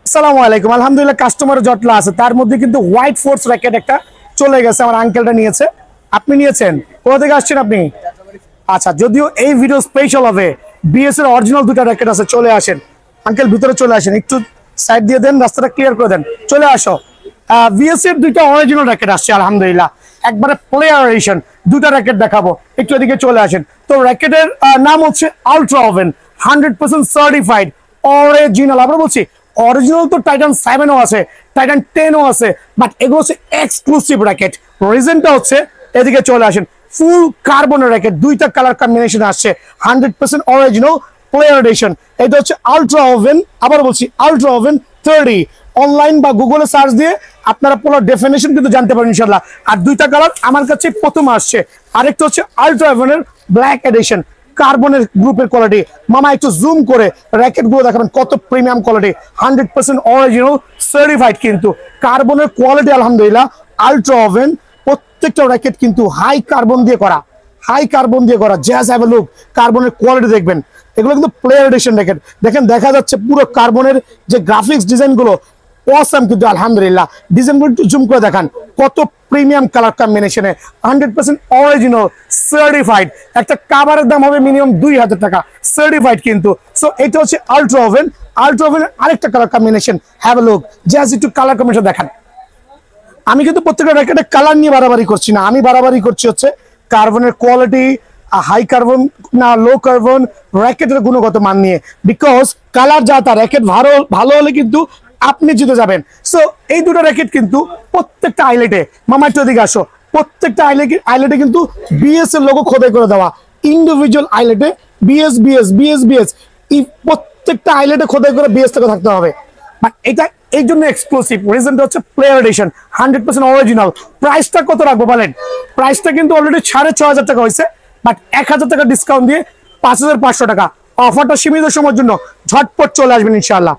আসসালামু আলাইকুম। আলহামদুলিল্লাহ কাস্টমার জটলা আছে, তার মধ্যে কিন্তু হোয়াইট ফোর্স র্যাকেট একটা চলে গেছে। আমার আঙ্কেলটা নিয়েছে, আপনি নিয়েছেন? কোথা থেকে আসছেন আপনি? আচ্ছা, যদিও এই ভিডিও স্পেশাল হবে, বিএস এর অরিজিনাল দুটো র্যাকেট আছে। চলে আসেন আঙ্কেল, ভিতরে চলে আসেন, একটু সাইড দিয়ে দেন, রাস্তাটা ক্লিয়ার করে দেন, চলে আসো। বিএস এর দুইটা অরিজিনাল র্যাকেট আসছে আলহামদুলিল্লাহ, একবারে প্লেয়ার এডিশন দুটা র্যাকেট দেখাবো, একটু এদিকে চলে আসেন। তো র্যাকেটের নাম হচ্ছে আলট্রা ওভেন, 100% সার্টিফাইড অরিজিনাল। আমরা বলছি অরিজিনাল তো টাইটান 7ও আছে, টাইটান 10ও আছে, বাট এগুলো হচ্ছে এক্সক্লুসিভ র্যাকেট। রিজনটা হচ্ছে, এদিকে চলে আসেন, ফুল কার্বনের র্যাকেট, দুইটা কালার কম্বিনেশন আসছে, 100% অরিজিনাল প্লেয়ার এডিশন। এটা হচ্ছে আলট্রা ওভেন, আবার বলছি আলট্রা ওভেন 30। অনলাইন বা গুগলে সার্চ দিয়ে আপনারা পুরো ডেফিনেশন কিন্তু জানতে পারেন ইনশাআল্লাহ। আর দুইটা কালার আমার কাছে প্রথম আসছে, আরেকটা হচ্ছে আলট্রা ওভেনের ব্ল্যাক এডিশন, কার্বনের গ্রুপের কোয়ালিটি। মামা একটু জুম করে র্যাকেট গুলো দেখাবেন, কত প্রিমিয়াম কোয়ালিটি, 100% অরিজিনাল সার্টিফাইড। কিন্তু কার্বনের কোয়ালিটি আলহামদুলিল্লাহ। আলট্রা ওভেন প্রত্যেকটা র্যাকেট কিন্তু হাই কার্বন দিয়ে করা, হাই কার্বন দিয়ে করা। জাস্ট হ্যাভ এ লুক, কার্বনের কোয়ালিটি দেখবেন। এগুলো কিন্তু প্লেয়ার এডিশন র্যাকেট। দেখেন, দেখা যাচ্ছে পুরো কার্বনের যে গ্রাফিক্স ডিজাইন গুলো অসাম কিন্তু আলহামদুলিল্লাহ। ডিজাইনগুলো একটু জুম করে দেখান, কত প্রিমিয়াম কালার কম্বিনেশনে, 100% অরিজিনাল সার্টিফাইড। একটা কাভারের দাম হবে মিনিমাম 2000 টাকা, সার্টিফাইড কিন্তু। সো এটা হচ্ছে আলট্রা ওভেন। আলট্রা ওভেনের আরেকটা colour combination, have a look, just একটু কালার কম্বিনেশন দেখান। আমি কিন্তু প্রত্যেকটা র্যাকেটের কালার নিয়ে বাড়াবাড়ি করছি না, আমি বাড়াবাড়ি করছি হচ্ছে কার্বনের কোয়ালিটি, হাই কার্বন না লো কার্বন, র্যাকেটের গুণগত মান নিয়ে। বিকজ কালার যা, তার র্যাকেট ভালো হলে কিন্তু আপনি জিতে যাবেন। সো এই দুটো র্যাকেট কিন্তু প্রত্যেকটা আইলেটে, মামা একটু দিকে আসো, প্রত্যেকটা আইলেটে কিন্তু বিএস এর লোগো খোদাই করে দেওয়া। ইন্ডিভিজুয়াল আইলেটে বিএস বিএস বিএস বিএস, প্রত্যেকটা আইলেটে খোদাই করে বিএস থেকে থাকতে হবে। বাট এটা এই জন্য এক্সক্লুসিভ, রিজনটা হচ্ছে প্লেয়ার এডিশন, 100% অরিজিনাল। প্রাইসটা কত রাখবো বলেন? প্রাইসটা কিন্তু অলরেডি 6500 টাকা হয়েছে, বাট 1000 টাকা ডিসকাউন্ট দিয়ে 5500 টাকা। অফারটা সীমিত সময়ের জন্য, ঝটপট চলে আসবেন ইনশাআল্লাহ।